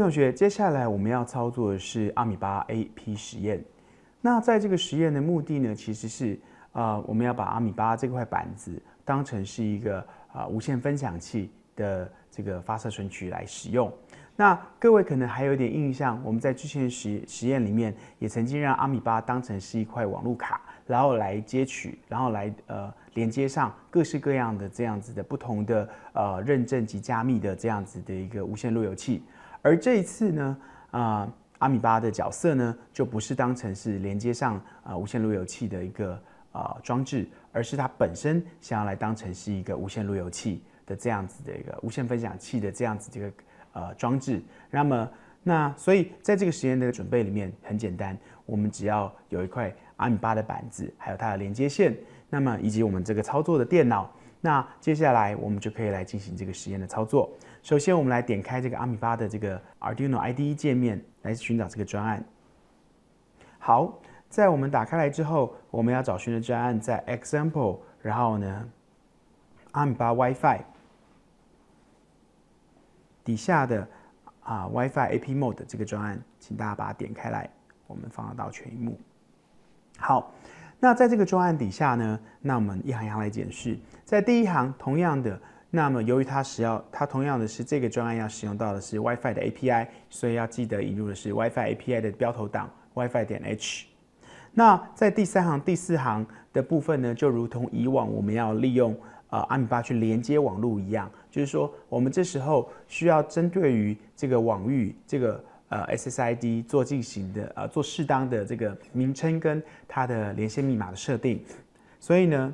同学，接下来我们要操作的是阿米巴 AP 实验。那在这个实验的目的呢，其实是我们要把阿米巴这块板子当成是一个无线分享器的这个发射存取来使用。那各位可能还有一点印象，我们在之前的实验里面也曾经让阿米巴当成是一块网路卡，然后来接取，然后来连接上各式各样的这样子的不同的认证及加密的这样子的一个无线路由器。而这一次呢，阿米巴的角色呢，就不是当成是连接上无线路由器的一个装置，而是它本身想要来当成是一个无线路由器的这样子的一个无线分享器的这样子的一个装置。所以在这个实验的准备里面很简单，我们只要有一块阿米巴的板子，还有它的连接线，那么以及我们这个操作的电脑。那接下来我们就可以来进行这个实验的操作。首先，我们来点开这个阿米巴的这个 Arduino IDE 界面，来寻找这个专案。好，在我们打开来之后，我们要找寻的专案在 Example， 然后呢，阿米巴 WiFi 底下的WiFi AP Mode 这个专案，请大家把它点开来，我们放到全萤幕。好。那在这个专案底下呢，那我们一行一行来检视。在第一行，同样的，那么由于它同样的是这个专案要使用到的是 WiFi 的 API， 所以要记得引入的是 WiFi API 的标头档 WiFi.h。那在第三行、第四行的部分呢，就如同以往我们要利用阿米巴去连接网路一样，就是说我们这时候需要针对于这个网域这个。SSID 做适当的这个名称跟它的连线密码的设定，所以呢，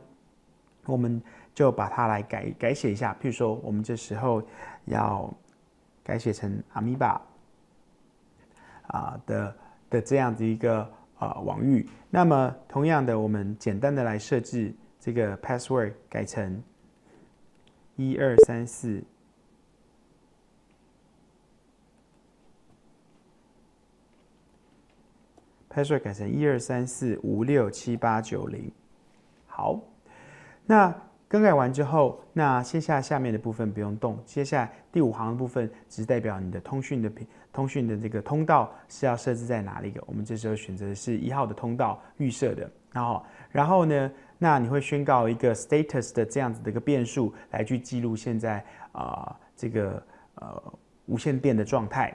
我们就把它来改写一下。譬如说，我们这时候要改写成 Amoeba 的这样的一个网域。那么同样的，我们简单的来设置这个 password 改成1234。password 改成1234567890。好，那更改完之后，那下面的部分不用动。接下来第5行的部分只代表你的通讯的这个通道是要设置在哪里的。我们这时候选择的是1号的通道预设的。然后呢，那你会宣告一个 status 的这样子的一个变数来去记录现在这个无线电的状态。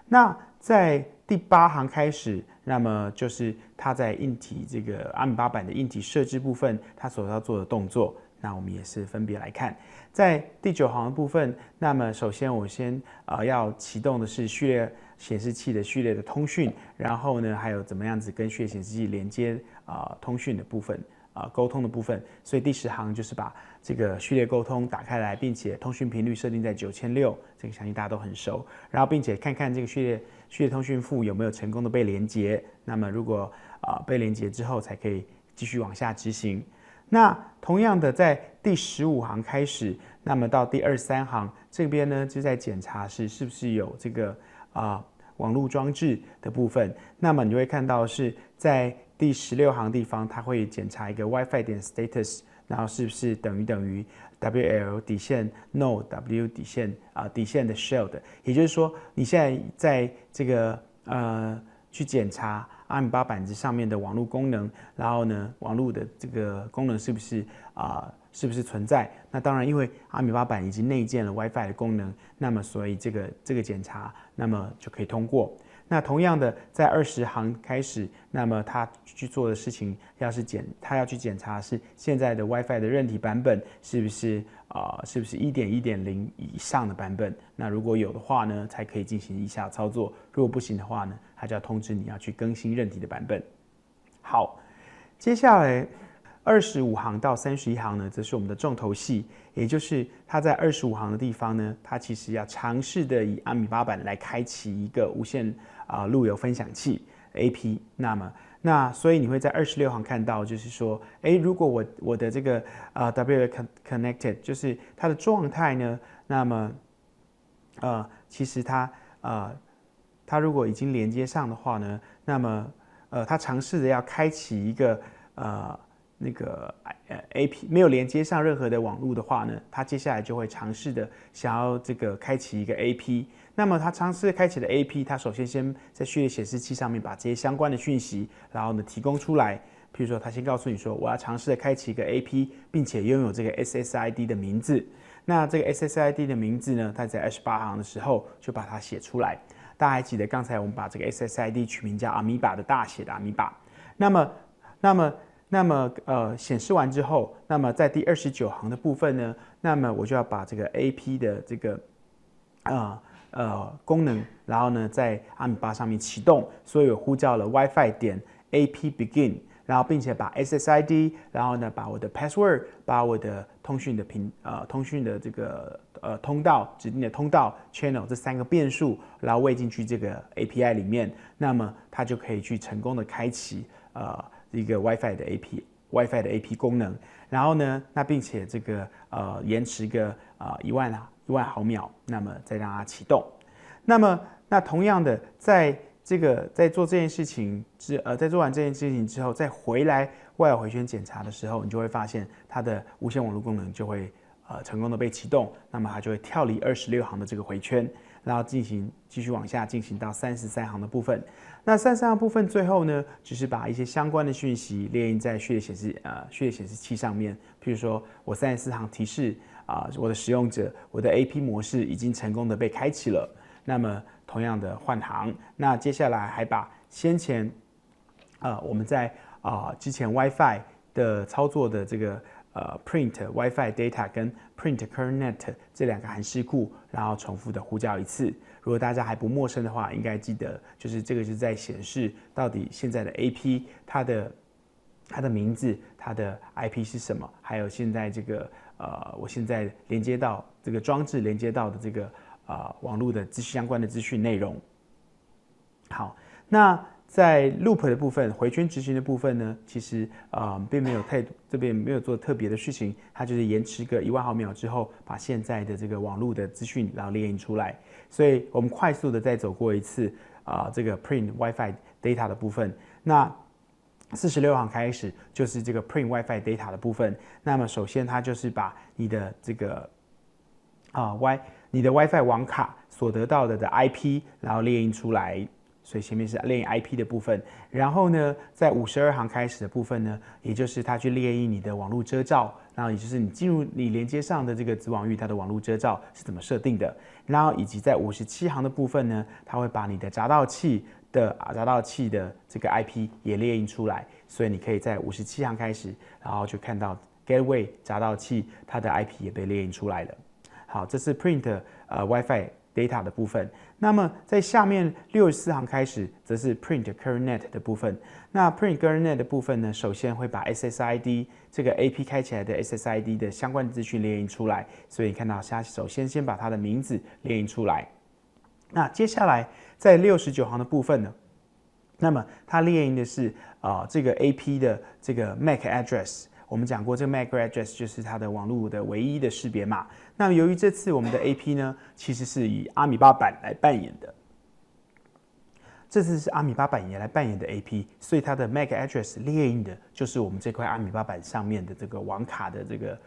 那在第8行开始，那么就是它在硬体这个阿米巴板的硬体设置部分，它所要做的动作。那我们也是分别来看，在第9行的部分，那么首先我先要启动的是序列显示器的序列的通讯，然后呢还有怎么样子跟序列显示器连接通讯的部分。沟通的部分，所以第10行就是把这个序列沟通打开来，并且通讯频率设定在9600，这个相信大家都很熟。然后并且看看这个序列通讯埠有没有成功的被连接。那么如果被连接之后，才可以继续往下执行。那同样的，在第15行开始，那么到第23行这边呢，就在检查是不是有这个网络装置的部分。那么你会看到是在第16行地方，它会检查一个 WiFi 点 status， 然后是不是等于 WL 底线 no W 底线底线的 shell 的，也就是说你现在在这个去检查阿米巴板子上面的网络功能，然后呢网络的这个功能是不是存在？那当然，因为阿米巴板已经内建了 WiFi 的功能，那么所以这个检查，那么就可以通过。那同样的，在20行开始，那么他去做的事情，他要去检查是现在的 WiFi 的韧体版本是不是1.1.0以上的版本。那如果有的话呢，才可以进行以下操作；如果不行的话呢，他就要通知你要去更新韧体的版本。好，接下来25行到31行呢，则是我们的重头戏，也就是它在25行的地方呢，它其实要尝试的以阿米巴板来开启一个无线路由分享器 AP。那所以你会在26行看到，就是说，如果我的这个W connected， 就是它的状态呢，那么其实它如果已经连接上的话呢，那么它尝试的要开启一个那个AP 没有连接上任何的网络的话呢，它接下来就会尝试的想要这个开启一个 AP。那么它尝试开启的 AP，它首先在序列显示器上面把这些相关的讯息，然后呢提供出来。譬如说，它先告诉你说，我要尝试的开启一个 AP， 并且拥有这个 SSID 的名字。那这个 SSID 的名字呢，它在28行的时候就把它写出来。大家还记得刚才我们把这个 SSID 取名叫 Amoeba 的大写的 Amoeba。那么显示完之后，那么在第29行的部分呢，那么我就要把这个 AP 的这个功能，然后呢在阿米巴上面启动，所以我呼叫了 WiFi 点 AP Begin， 然后并且把 SSID， 然后呢把我的 password， 把我的通讯的这个通道指定的通道 channel 这3个变数，然后喂进去这个 API 里面，那么它就可以去成功的开启一个 WiFi 的 AP 功能，然后呢，那并且这个延迟个1万毫秒，那么再让它启动。那同样的，在做这件事情在做完这件事情之后，再回来外回圈检查的时候，你就会发现它的无线网络功能就会成功的被启动，那么它就会跳离26行的这个回圈，然后继续往下进行到33行的部分。那33行部分最后呢，只是把一些相关的讯息列印在序列显示器上面，譬如说我34行提示我的使用者，我的 AP 模式已经成功的被开启了。那么同样的换行，那接下来还把先前我们在之前 WiFi 的操作的这个print WiFi data 跟 print kernel 这2个函式库，然后重复的呼叫一次。如果大家还不陌生的话，应该记得就是这个是在显示到底现在的 AP 它的名字、它的 IP 是什么，还有现在这个我现在连接到这个装置连接到的这个网络的相关的资讯内容。好，那在 loop 的部分，回圈执行的部分呢，其实并没有这边没有做特别的事情，它就是延迟个1万毫秒之后，把现在的这个网络的资讯然后列印出来。所以我们快速的再走过一次这个 print WiFi data 的部分。那46行开始就是这个 print WiFi data 的部分。那么首先它就是把你的这个你的 WiFi 网卡所得到的IP， 然后列印出来。所以前面是列印 IP 的部分，然后呢，在52行开始的部分呢，也就是它去列印你的网络遮罩，然后也就是你连接上的这个子网域它的网络遮罩是怎么设定的，然后以及在57行的部分呢，它会把你的闸道器的这个 IP 也列印出来，所以你可以在57行开始，然后就看到 Gateway 闸道器它的 IP 也被列印出来了。好，这是 print WiFi data 的部分。那么在下面64行开始，则是 print kernel 的部分。那 print kernel 的部分呢，首先会把 SSID 这个 AP 开起来的 SSID 的相关资讯列印出来。所以你看到它首先把它的名字列印出来。那接下来在69行的部分呢，那么它列印的是这个 AP 的这个 MAC address。我们讲过，这个 MAC address 就是它的网络的唯一的识别码。那么由于这次我们的 AP 呢，其实是以阿米巴版来扮演的，这次是阿米巴版也来扮演的 AP， 所以它的 MAC address 列印的就是我们这块阿米巴版上面的这个网卡的这个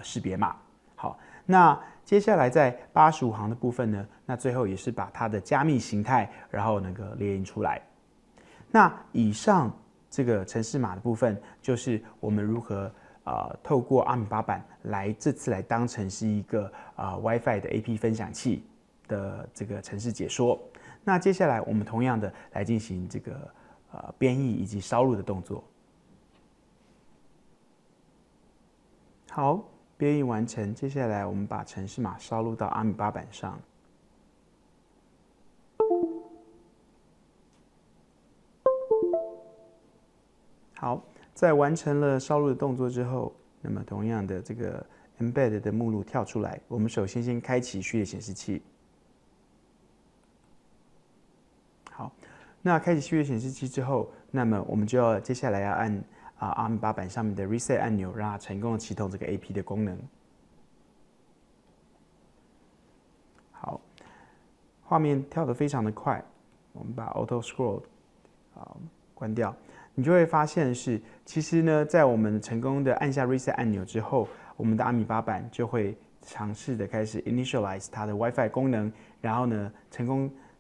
识别码。好，那接下来在85行的部分呢，那最后也是把它的加密形态，然后能够列印出来。那以上这个程式码的部分，就是我们如何透过阿米巴版这次来当成是一个WiFi 的 AP 分享器的这个程式解说。那接下来我们同样的来进行这个编译以及烧入的动作。好，编译完成，接下来我们把程式码烧入到阿米巴版上。好，在完成了烧入的动作之后，那么同样的这个 embed 的目录跳出来，我们首先开启序列显示器。好，那开启序列显示器之后，那么我们就接下来要按阿米巴版上面的 reset 按钮，让它成功的启动这个 AP 的功能。好，画面跳得非常的快，我们把 auto scroll 关掉。你就会发现是，其实呢，在我们成功的按下 Reset 按钮之后，我们的阿米巴版就会尝试的开始 initialize 它的 WiFi 功能，然后呢，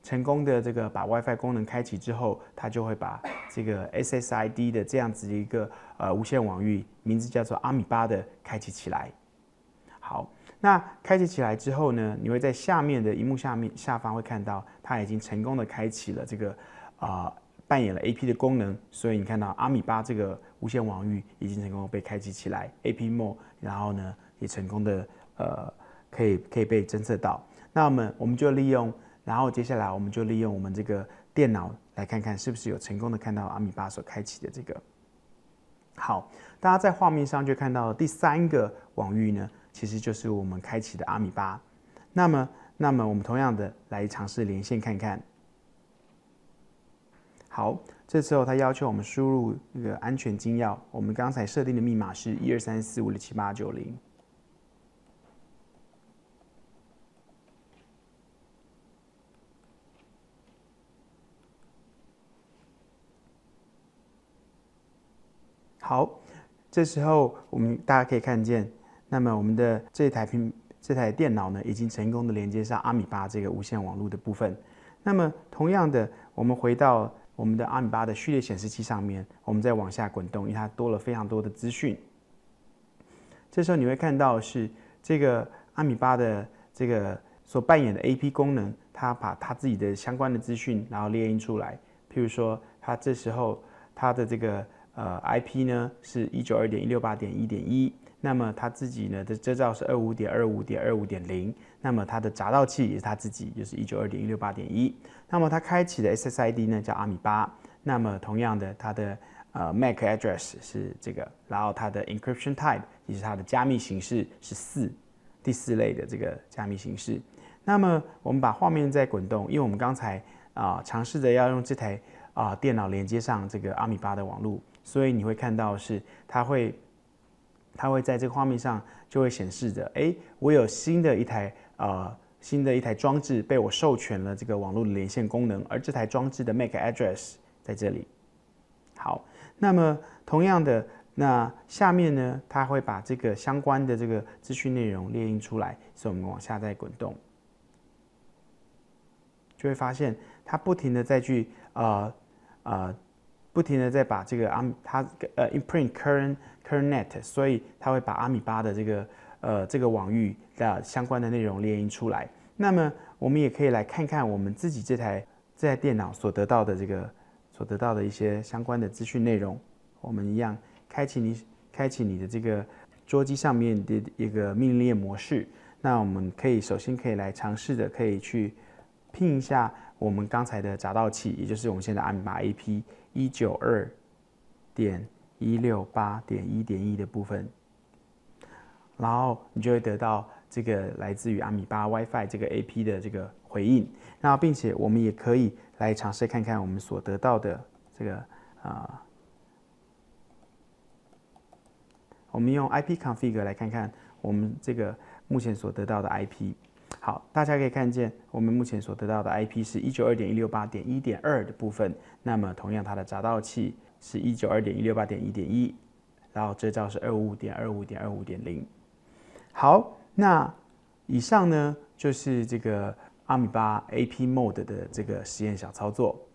成功的这个把 WiFi 功能开启之后，它就会把这个 SSID 的这样子一个无线网域，名字叫做阿米巴的开启起来。好，那开启起来之后呢，你会在下面的荧幕下方会看到，它已经成功的开启了这个扮演了 AP 的功能，所以你看到阿米巴这个无线网域已经成功被开启起来 ，AP Mode， 然后呢也成功的可以被侦测到。那我们就利用，然后接下来我们就利用我们这个电脑来看看是不是有成功的看到阿米巴所开启的这个。好，大家在画面上就看到第3个网域呢，其实就是我们开启的阿米巴。那么我们同样的来尝试连线看看。好，这时候它要求我们输入一个安全金钥，我们刚才设定的密码是12345678990。好，这时候大家可以看见，那么我们的这台电脑呢，已经成功的连接上阿米巴这个无线网络的部分。那么同样的，我们回到我们的阿米巴的序列显示器上面，我们再往下滚动，因为它多了非常多的资讯。这时候你会看到是这个阿米巴的这个所扮演的 AP 功能，它把它自己的相关的资讯然后列印出来。譬如说，它这时候它的这个IP 呢是192.168.1.1，那么它自己呢的遮罩是25.25.25.0，那么它的闸道器也是它自己，就是192.168.1。那么它开启的 SSID 呢叫阿米巴，那么同样的它的MAC address 是这个，然后它的 encryption type 也是它的加密形式是第4类的这个加密形式。那么我们把画面再滚动，因为我们刚才尝试着要用这台电脑连接上这个阿米巴的网络，所以你会看到是它会在这个画面上就会显示着，我有新的一台装置被我授权了这个网络的连线功能，而这台装置的 MAC address 在这里。好，那么同样的，那下面呢，它会把这个相关的这个资讯内容列印出来，所以我们往下再滚动，就会发现它不停的再去不停的在把这个imprint current net， 所以它会把阿米巴的这个网域的相关的内容列印出来。那么我们也可以来看看我们自己这台电脑所得到的一些相关的资讯内容。我们一样开启你的这个桌机上面的一个命令列模式。那我们首先可以来尝试的，可以去拼一下我们刚才的闸道器，也就是我们现在阿米巴 AP 192.168.1.1的部分，然后你就会得到这个来自于阿米巴 WiFi 这个 AP 的这个回应。那并且我们也可以来尝试看看我们所得到的这个我们用 IP config 来看看我们这个目前所得到的 IP。好，大家可以看见我们目前所得到的 IP 是192.168.1.2的部分，那么同样它的闸道器是192.168.1.1，然后遮罩是25.25.25.0。好，那以上呢就是这个阿米巴 AP Mode 的这个实验小操作。